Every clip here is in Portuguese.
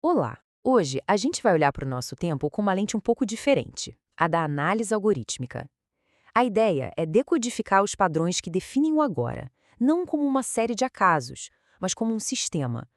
Olá! Hoje a gente vai olhar para o nosso tempo com uma lente um pouco diferente, a da análise algorítmica. A ideia é decodificar os padrões que definem o agora, não como uma série de acasos, mas como um sistema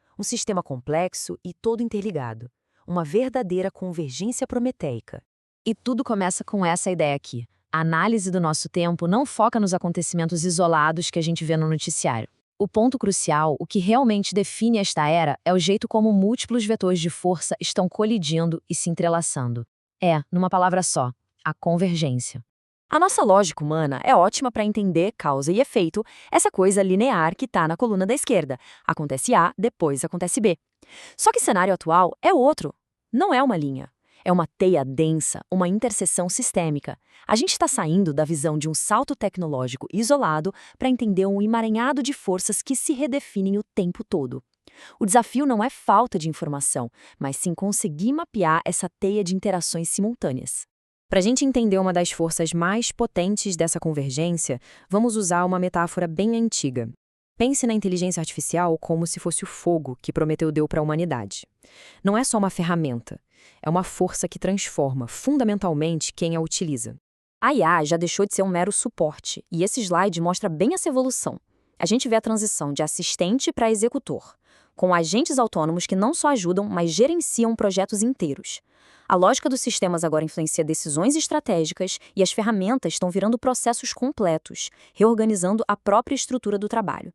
complexo e todo interligado, uma verdadeira convergência prometeica. E tudo começa com essa ideia aqui. A análise do nosso tempo não foca nos acontecimentos isolados que a gente vê no noticiário. O ponto crucial, o que realmente define esta era, é o jeito como múltiplos vetores de força estão colidindo e se entrelaçando. É, numa palavra só, a convergência. A nossa lógica humana é ótima para entender causa e efeito, essa coisa linear que está na coluna da esquerda. Acontece A, depois acontece B. Só que o cenário atual é outro. Não é uma linha. É uma teia densa, uma interseção sistêmica. A gente está saindo da visão de um salto tecnológico isolado para entender um emaranhado de forças que se redefinem o tempo todo. O desafio não é falta de informação, mas sim conseguir mapear essa teia de interações simultâneas. Para a gente entender uma das forças mais potentes dessa convergência, vamos usar uma metáfora bem antiga. Pense na inteligência artificial como se fosse o fogo que Prometeu deu para a humanidade. Não é só uma ferramenta, é uma força que transforma fundamentalmente quem a utiliza. A IA já deixou de ser um mero suporte, e esse slide mostra bem essa evolução. A gente vê a transição de assistente para executor, com agentes autônomos que não só ajudam, mas gerenciam projetos inteiros. A lógica dos sistemas agora influencia decisões estratégicas e as ferramentas estão virando processos completos, reorganizando a própria estrutura do trabalho.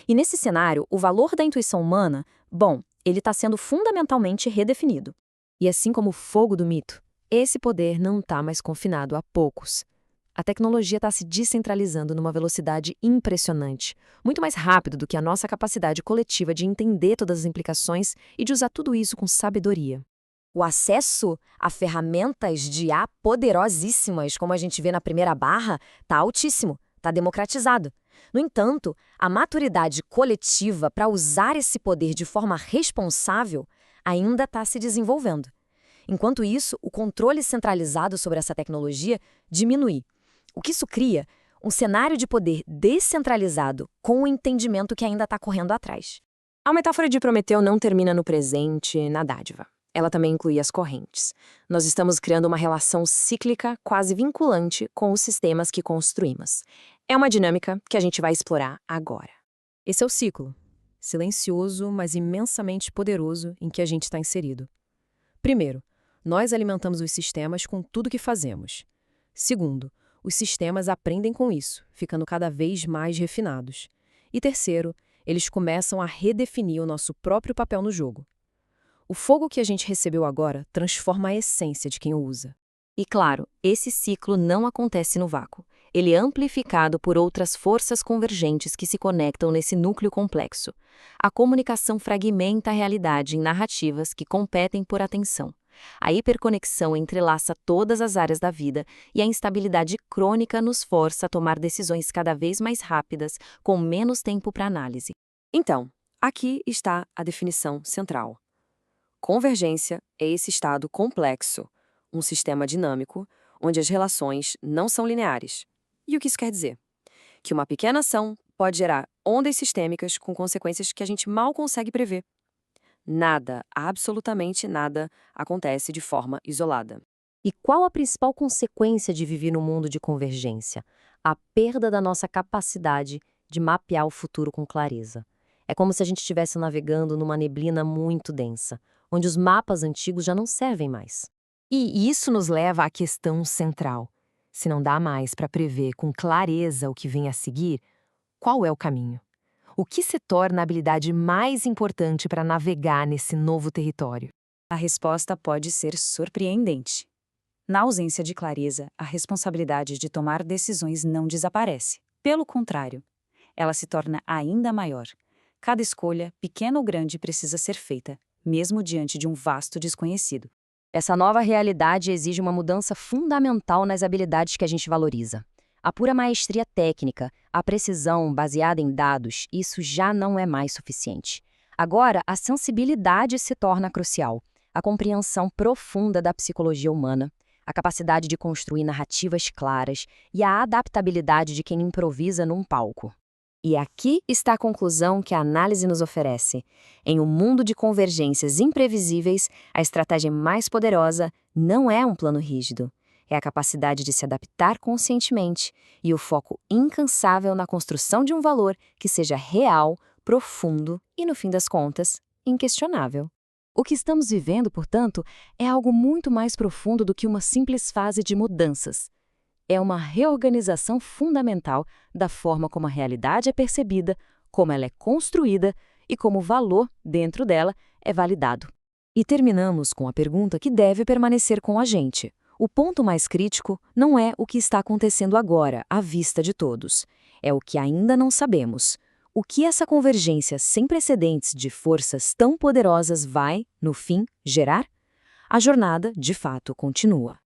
E nesse cenário, o valor da intuição humana, bom, ele está sendo fundamentalmente redefinido. E assim como o fogo do mito, esse poder não está mais confinado a poucos. A tecnologia está se descentralizando numa velocidade impressionante, muito mais rápido do que a nossa capacidade coletiva de entender todas as implicações e de usar tudo isso com sabedoria. O acesso a ferramentas de IA poderosíssimas, como a gente vê na primeira barra, está altíssimo, está democratizado. No entanto, a maturidade coletiva para usar esse poder de forma responsável ainda está se desenvolvendo. Enquanto isso, o controle centralizado sobre essa tecnologia diminui. O que isso cria? Um cenário de poder descentralizado com o entendimento que ainda está correndo atrás. A metáfora de Prometeu não termina no presente, na dádiva. Ela também inclui as correntes. Nós estamos criando uma relação cíclica, quase vinculante, com os sistemas que construímos. É uma dinâmica que a gente vai explorar agora. Esse é o ciclo, silencioso, mas imensamente poderoso, em que a gente está inserido. Primeiro, nós alimentamos os sistemas com tudo que fazemos. Segundo, os sistemas aprendem com isso, ficando cada vez mais refinados. E terceiro, eles começam a redefinir o nosso próprio papel no jogo. O fogo que a gente recebeu agora transforma a essência de quem o usa. E claro, esse ciclo não acontece no vácuo. Ele é amplificado por outras forças convergentes que se conectam nesse núcleo complexo. A comunicação fragmenta a realidade em narrativas que competem por atenção. A hiperconexão entrelaça todas as áreas da vida e a instabilidade crônica nos força a tomar decisões cada vez mais rápidas, com menos tempo para análise. Então, aqui está a definição central. Convergência é esse estado complexo, um sistema dinâmico, onde as relações não são lineares. E o que isso quer dizer? Que uma pequena ação pode gerar ondas sistêmicas com consequências que a gente mal consegue prever. Nada, absolutamente nada, acontece de forma isolada. E qual a principal consequência de viver num mundo de convergência? A perda da nossa capacidade de mapear o futuro com clareza. É como se a gente estivesse navegando numa neblina muito densa, onde os mapas antigos já não servem mais. E isso nos leva à questão central. Se não dá mais para prever com clareza o que vem a seguir, qual é o caminho? O que se torna a habilidade mais importante para navegar nesse novo território? A resposta pode ser surpreendente. Na ausência de clareza, a responsabilidade de tomar decisões não desaparece. Pelo contrário, ela se torna ainda maior. Cada escolha, pequena ou grande, precisa ser feita, mesmo diante de um vasto desconhecido. Essa nova realidade exige uma mudança fundamental nas habilidades que a gente valoriza. A pura maestria técnica, a precisão baseada em dados, isso já não é mais suficiente. Agora, a sensibilidade se torna crucial. A compreensão profunda da psicologia humana, a capacidade de construir narrativas claras e a adaptabilidade de quem improvisa num palco. E aqui está a conclusão que a análise nos oferece. Em um mundo de convergências imprevisíveis, a estratégia mais poderosa não é um plano rígido. É a capacidade de se adaptar conscientemente e o foco incansável na construção de um valor que seja real, profundo e, no fim das contas, inquestionável. O que estamos vivendo, portanto, é algo muito mais profundo do que uma simples fase de mudanças. É uma reorganização fundamental da forma como a realidade é percebida, como ela é construída e como o valor dentro dela é validado. E terminamos com a pergunta que deve permanecer com a gente. O ponto mais crítico não é o que está acontecendo agora, à vista de todos. É o que ainda não sabemos. O que essa convergência sem precedentes de forças tão poderosas vai, no fim, gerar? A jornada, de fato, continua.